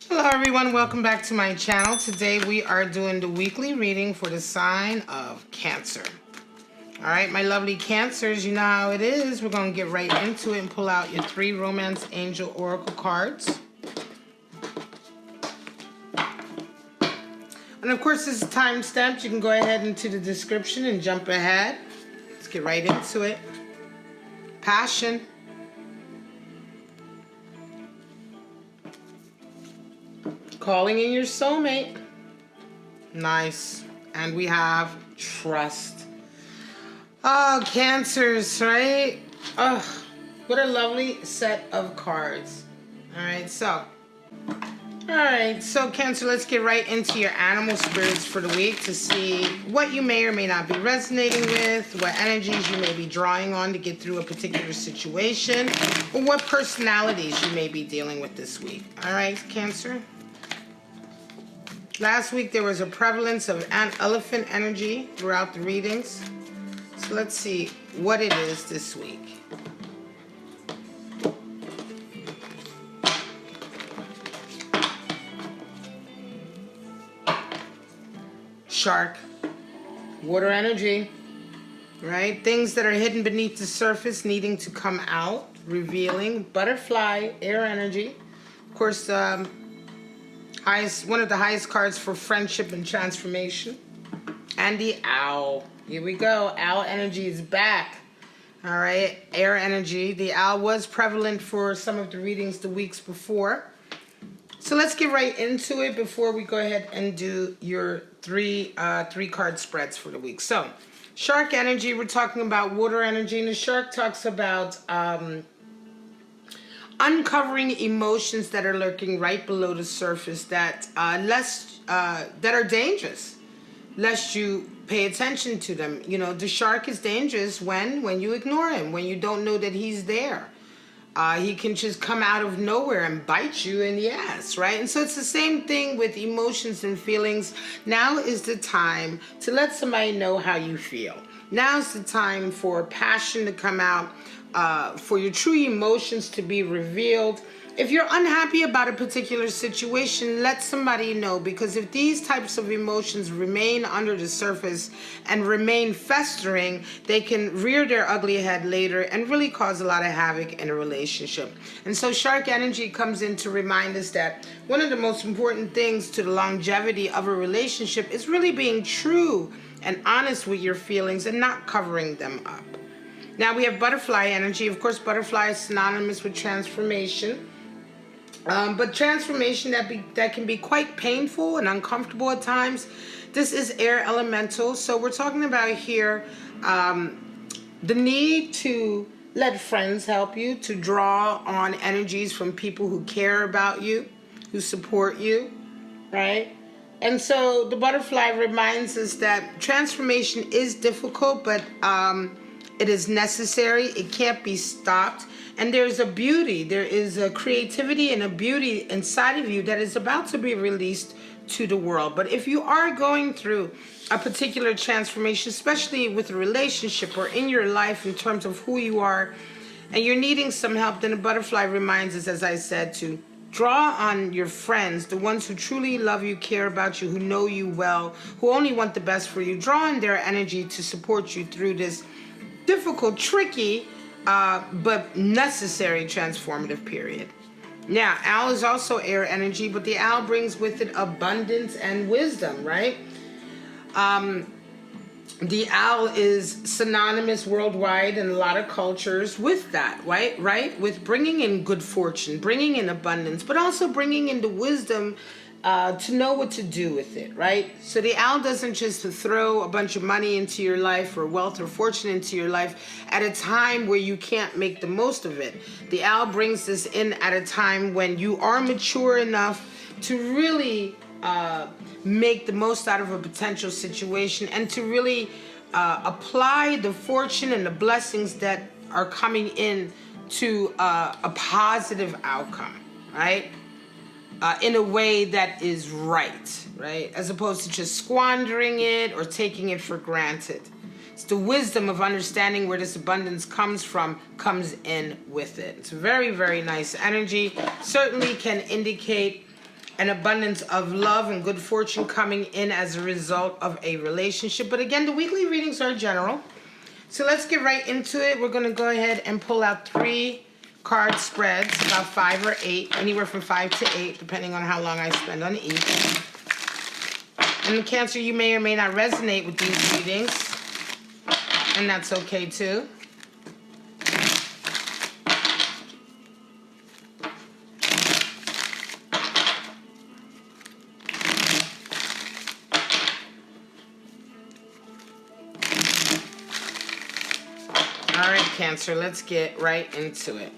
Hello everyone, welcome back to my channel. Today we are doing the weekly reading for the sign of Cancer. Alright, my lovely Cancers, you know how it is. We're going to get right into it and pull out your 3 Romance Angel Oracle cards. And of course this is time stamped. You can go ahead into the description and jump ahead. Let's get right into it. Passion. Calling in your soulmate. Nice. And we have trust. Oh, Cancers, right? Oh, what a lovely set of cards. Alright, so Cancer, let's get right into your animal spirits for the week to see what you may or may not be resonating with, what energies you may be drawing on to get through a particular situation, or what personalities you may be dealing with this week. Alright, Cancer? Last week there was a prevalence of elephant energy throughout the readings. So let's see what it is this week. Shark, water energy, right? Things that are hidden beneath the surface needing to come out, revealing. Butterfly, air energy. Of course, one of the highest cards for friendship and transformation. And the owl. Here we go. Owl energy is back. All right. Air energy. The owl was prevalent for some of the readings the weeks before. So let's get right into it before we go ahead and do your three card spreads for the week. So shark energy, we're talking about water energy. And the shark talks about uncovering emotions that are lurking right below the surface that that are dangerous, lest you pay attention to them. You know, the shark is dangerous when you ignore him, when you don't know that he's there. He can just come out of nowhere and bite you in the ass, right? And so it's the same thing with emotions and feelings. Now is the time to let somebody know how you feel. Now's the time for passion to come out. For your true emotions to be revealed. If you're unhappy about a particular situation, let somebody know, because if these types of emotions remain under the surface and remain festering, they can rear their ugly head later and really cause a lot of havoc in a relationship. And so shark energy comes in to remind us that one of the most important things to the longevity of a relationship is really being true and honest with your feelings and not covering them up. Now we have butterfly energy. Of course, butterfly is synonymous with transformation. But transformation that can be quite painful and uncomfortable at times. This is air elemental. So we're talking about here the need to let friends help you, to draw on energies from people who care about you, who support you, right? And so the butterfly reminds us that transformation is difficult, but it is necessary. It can't be stopped. And there's a beauty, there is a creativity and a beauty inside of you that is about to be released to the world. But if you are going through a particular transformation, especially with a relationship or in your life in terms of who you are, and you're needing some help, then the butterfly reminds us, as I said, to draw on your friends, the ones who truly love you, care about you, who know you well, who only want the best for you. Draw on their energy to support you through this difficult, tricky, but necessary transformative period. Now, owl is also air energy, but the owl brings with it abundance and wisdom, right? The owl is synonymous worldwide in a lot of cultures with that, right? With bringing in good fortune, bringing in abundance, but also bringing in the wisdom to know what to do with it, right? So the owl doesn't just throw a bunch of money into your life or wealth or fortune into your life at a time where you can't make the most of it. The owl brings this in at a time when you are mature enough to really make the most out of a potential situation and to really apply the fortune and the blessings that are coming in to a positive outcome, right? In a way that is right? As opposed to just squandering it or taking it for granted. It's the wisdom of understanding where this abundance comes from, comes in with it. It's very, very nice energy. Certainly can indicate an abundance of love and good fortune coming in as a result of a relationship. But again, the weekly readings are general. So let's get right into it. We're going to go ahead and pull out 3 card spreads, about 5 or 8, anywhere from 5 to 8, depending on how long I spend on each. And the Cancer, you may or may not resonate with these readings, and that's okay too. All right, Cancer, let's get right into it.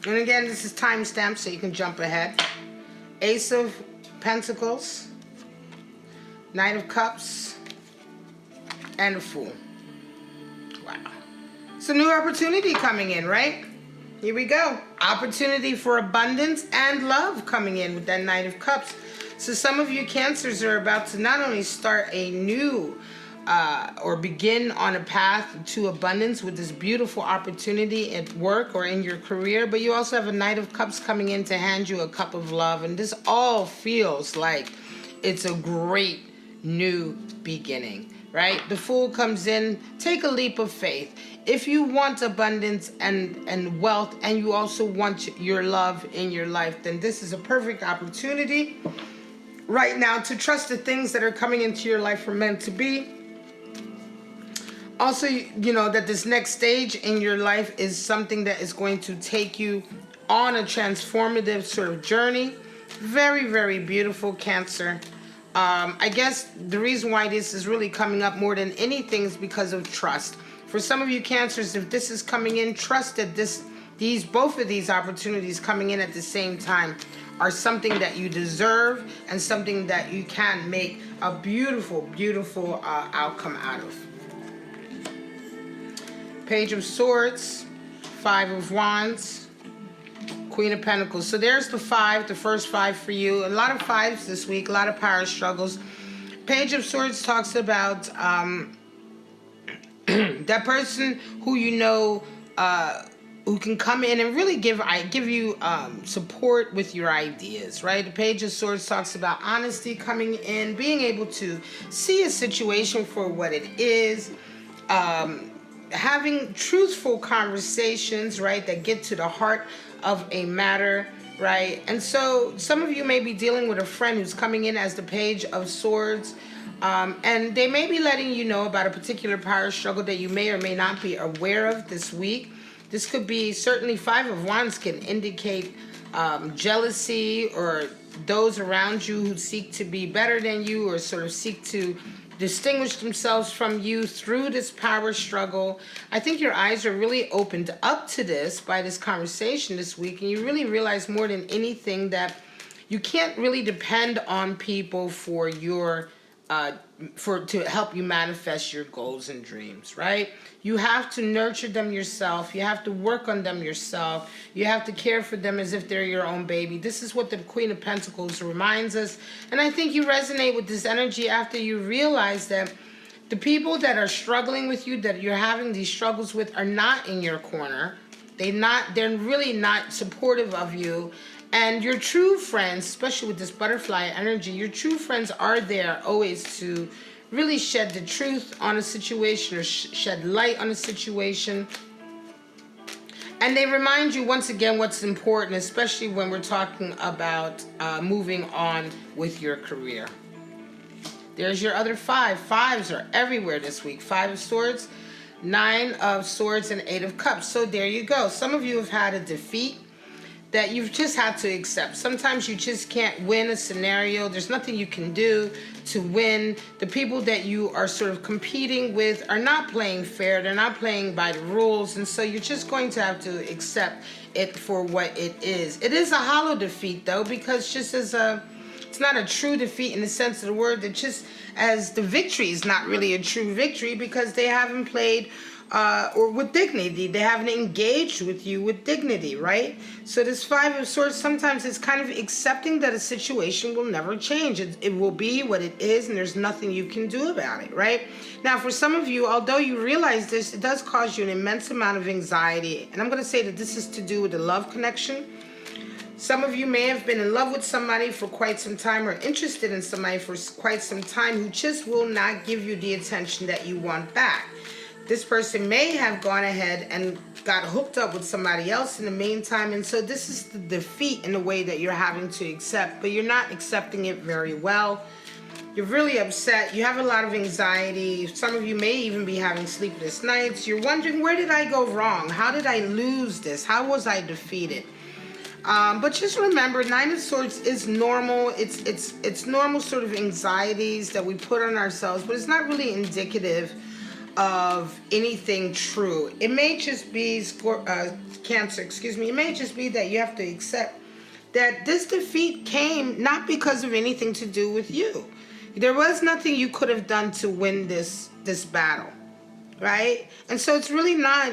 And again, this is timestamped, so you can jump ahead. Ace of Pentacles, Knight of Cups, and a Fool. Wow. It's a new opportunity coming in, right? Here we go. Opportunity for abundance and love coming in with that Knight of Cups. So some of you Cancers are about to not only start a new or begin on a path to abundance with this beautiful opportunity at work or in your career, but you also have a Knight of Cups coming in to hand you a cup of love. And this all feels like it's a great new beginning, right? The Fool comes in. Take a leap of faith. If you want abundance and wealth, and you also want your love in your life, then this is a perfect opportunity right now to trust the things that are coming into your life are meant to be. Also, you know that this next stage in your life is something that is going to take you on a transformative sort of journey. Very, very beautiful, Cancer. I guess the reason why this is really coming up more than anything is because of trust. For some of you Cancers, if this is coming in, trust that both of these opportunities coming in at the same time are something that you deserve and something that you can make a beautiful, beautiful outcome out of. Page of Swords, 5 of Wands, Queen of Pentacles. So there's the 5, the first 5 for you. A lot of 5s this week, a lot of power struggles. Page of Swords talks about that person who you know who can come in and really give you support with your ideas, right? The Page of Swords talks about honesty coming in, being able to see a situation for what it is, having truthful conversations, right, that get to the heart of a matter, right? And so some of you may be dealing with a friend who's coming in as the Page of Swords, and they may be letting you know about a particular power struggle that you may or may not be aware of this week. This could be, certainly 5 of Wands can indicate jealousy, or those around you who seek to be better than you or sort of seek to distinguish themselves from you through this power struggle. I think your eyes are really opened up to this by this conversation this week, and you really realize more than anything that you can't really depend on people for your to help you manifest your goals and dreams, right? You have to nurture them yourself. You have to work on them yourself. You have to care for them as if they're your own baby. This is what the Queen of Pentacles reminds us. And I think you resonate with this energy after you realize that the people that are struggling with you, that you're having these struggles with, are not in your corner. They're really not supportive of you. And your true friends, especially with this butterfly energy, your true friends are there always to really shed the truth on a situation or shed light on a situation. And they remind you once again what's important, especially when we're talking about moving on with your career. There's your other 5. 5s are everywhere this week. 5 of Swords, 9 of Swords, and 8 of Cups. So there you go. Some of you have had a defeat that you've just had to accept. Sometimes you just can't win a scenario. There's nothing you can do to win. The people that you are sort of competing with are not playing fair. They're not playing by the rules. And so you're just going to have to accept it for what it is. It is a hollow defeat, though, because it's not a true defeat in the sense of the word. That just as the victory is not really a true victory because they haven't played or with dignity. They haven't engaged with you with dignity, right? So this Five of Swords, sometimes it's kind of accepting that a situation will never change. It will be what it is, and there's nothing you can do about it, right? Now, for some of you, although you realize this, it does cause you an immense amount of anxiety. And I'm going to say that this is to do with the love connection. Some of you may have been in love with somebody for quite some time, or interested in somebody for quite some time, who just will not give you the attention that you want back. This person may have gone ahead and got hooked up with somebody else in the meantime, and so this is the defeat in the way that you're having to accept, but you're not accepting it very well. You're really upset. You have a lot of anxiety. Some of you may even be having sleepless nights. You're wondering, where did I go wrong? How did I lose this? How was I defeated? But just remember, Nine of Swords is normal. It's normal sort of anxieties that we put on ourselves, but it's not really indicative of anything true. It may just be Cancer, excuse me. It may just be that you have to accept that this defeat came not because of anything to do with you. There was nothing you could have done to win this battle, right? And so it's really not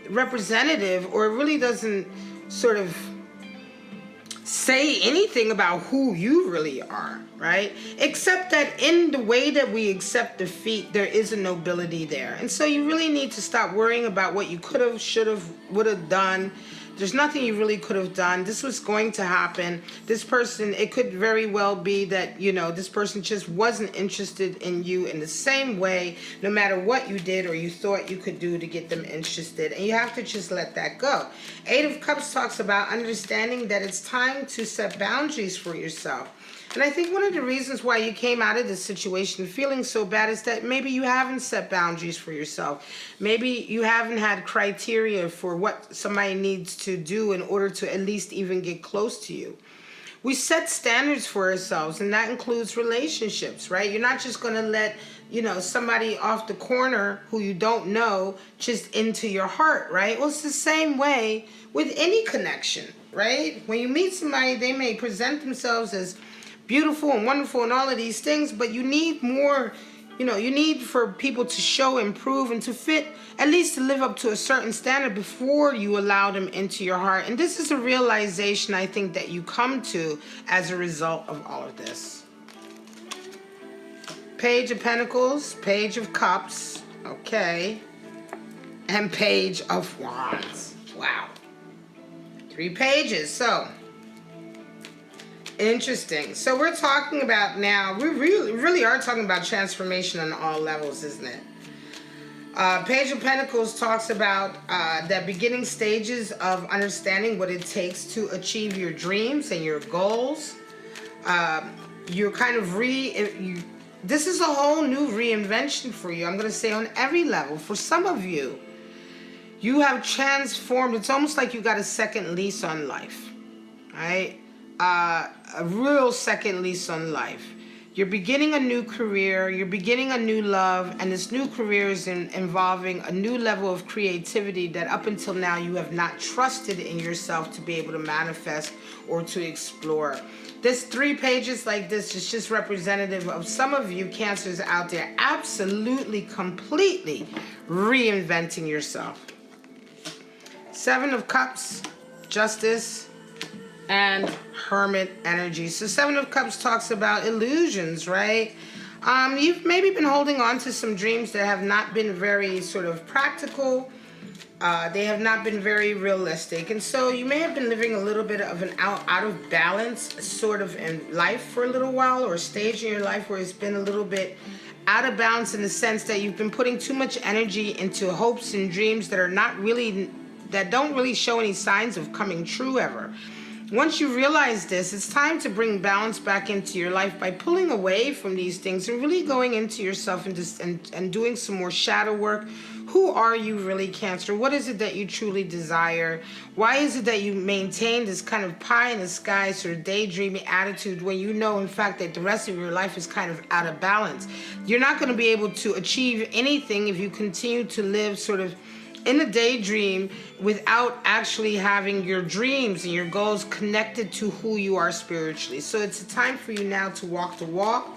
representative, or it really doesn't sort of say anything about who you really are, right? Except that in the way that we accept defeat, there is a nobility there. And so you really need to stop worrying about what you could have, should have, would have done. There's nothing you really could have done. This was going to happen. This person, it could very well be that, you know, this person just wasn't interested in you in the same way, no matter what you did or you thought you could do to get them interested. And you have to just let that go. Eight of Cups talks about understanding that it's time to set boundaries for yourself. And I think one of the reasons why you came out of this situation feeling so bad is that maybe you haven't set boundaries for yourself. Maybe you haven't had criteria for what somebody needs to do in order to at least even get close to you. We set standards for ourselves, and that includes relationships, right? You're not just going to let, you know, somebody off the corner who you don't know just into your heart, right? Well, it's the same way with any connection, right? When you meet somebody, they may present themselves as beautiful and wonderful and all of these things, but you need more, you know, you need for people to show, improve, and to fit, at least to live up to a certain standard before you allow them into your heart. And this is a realization, I think, that you come to as a result of all of this. Page of Pentacles, Page of Cups, okay, and Page of Wands. Wow. 3 pages. So interesting. So we're talking about now, we really are talking about transformation on all levels, isn't it? Page of Pentacles talks about the beginning stages of understanding what it takes to achieve your dreams and your goals. You're kind of this is a whole new reinvention for you. I'm going to say on every level. For some of you, you have transformed. It's almost like you got a second lease on life, right? A real second lease on life. You're beginning a new career, you're beginning a new love, and this new career is involving a new level of creativity that up until now you have not trusted in yourself to be able to manifest or to explore. This 3 pages like this is just representative of some of you Cancers out there absolutely, completely reinventing yourself. 7 of Cups, Justice, and Hermit energy. So 7 of Cups talks about illusions, right? You've maybe been holding on to some dreams that have not been very sort of practical. They have not been very realistic. And so you may have been living a little bit of an out of balance sort of in life for a little while, or a stage in your life where it's been a little bit out of balance in the sense that you've been putting too much energy into hopes and dreams that are not really, that don't really show any signs of coming true ever. Once you realize this, it's time to bring balance back into your life by pulling away from these things and really going into yourself and doing some more shadow work. Who are you really, Cancer? What is it that you truly desire? Why is it that you maintain this kind of pie in the sky sort of daydreaming attitude when you know, in fact, that the rest of your life is kind of out of balance? You're not going to be able to achieve anything if you continue to live sort of in a daydream without actually having your dreams and your goals connected to who you are spiritually. So it's a time for you now to walk the walk.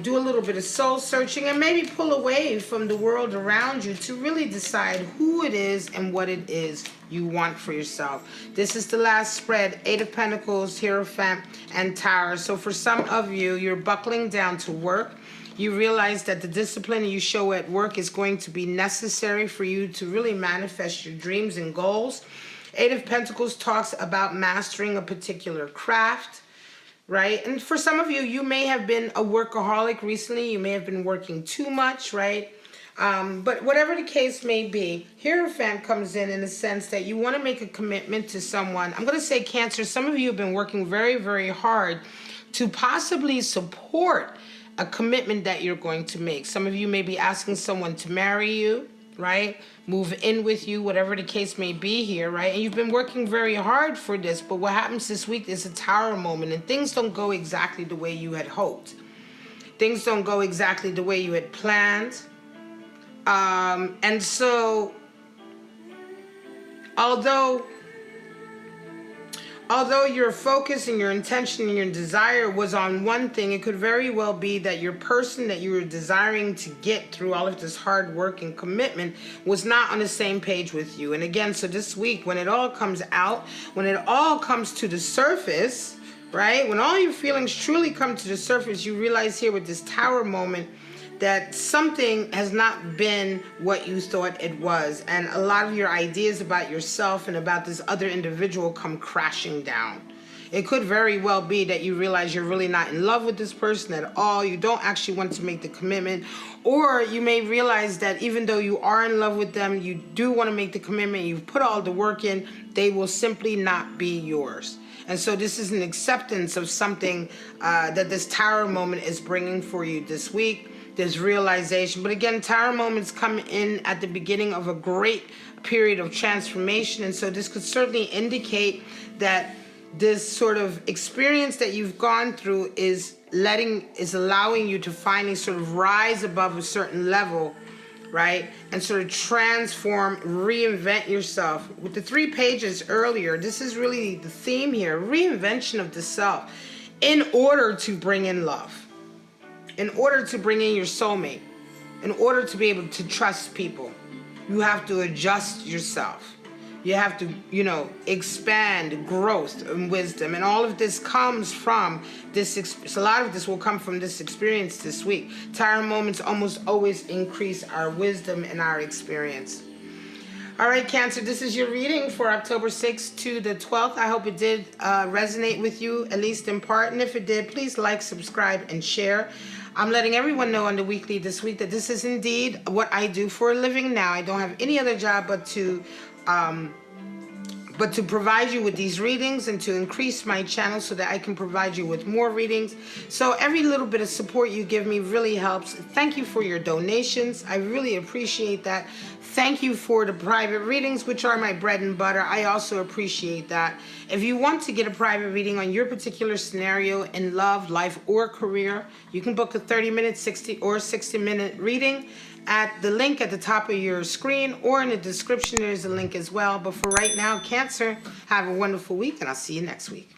do a little bit of soul searching, and maybe pull away from the world around you to really decide who it is and what it is you want for yourself. This is the last spread, 8 of Pentacles, Hierophant, and Tower. So for some of you, you're buckling down to work. You realize that the discipline you show at work is going to be necessary for you to really manifest your dreams and goals. 8 of Pentacles talks about mastering a particular craft, right? And for some of you, you may have been a workaholic recently. You may have been working too much, right? But whatever the case may be, Hierophant comes in the sense that you want to make a commitment to someone. I'm going to say Cancer, some of you have been working very, very hard to possibly support a commitment that you're going to make. Some of you may be asking someone to marry you, right? Move in with you, whatever the case may be here, right? And you've been working very hard for this, but what happens this week is a Tower moment, and things don't go exactly the way you had hoped. Things don't go exactly the way you had planned. And so, although your focus and your intention and your desire was on one thing, it could very well be that your person that you were desiring to get through all of this hard work and commitment was not on the same page with you. And again, so this week, when it all comes out, when it all comes to the surface, right? When all your feelings truly come to the surface, you realize here with this Tower moment that something has not been what you thought it was. And a lot of your ideas about yourself and about this other individual come crashing down. It could very well be that you realize you're really not in love with this person at all. You don't actually want to make the commitment. Or you may realize that even though you are in love with them, you do want to make the commitment, you've put all the work in, they will simply not be yours. And so this is an acceptance of something that this Tower moment is bringing for you this week. There's realization. But again, Tower moments come in at the beginning of a great period of transformation. And so this could certainly indicate that this sort of experience that you've gone through is allowing you to finally sort of rise above a certain level, right? And sort of transform, reinvent yourself. With the 3 pages earlier, this is really the theme here, reinvention of the self in order to bring in love. In order to bring in your soulmate, in order to be able to trust people, you have to adjust yourself. You have to, expand growth and wisdom. And all of this comes from this, a lot of this will come from this experience this week. Tower moments almost always increase our wisdom and our experience. All right, Cancer, this is your reading for October 6th to the 12th. I hope it did resonate with you, at least in part. And if it did, please like, subscribe, and share. I'm letting everyone know on the weekly this week that this is indeed what I do for a living now. I don't have any other job but to provide you with these readings and to increase my channel so that I can provide you with more readings. So every little bit of support you give me really helps. Thank you for your donations. I really appreciate that. Thank you for the private readings, which are my bread and butter. I also appreciate that. If you want to get a private reading on your particular scenario in love, life, or career, you can book a 30-minute, 60 or 60-minute reading at the link at the top of your screen, or in the description there's a link as well. But for right now, Cancer, have a wonderful week, and I'll see you next week.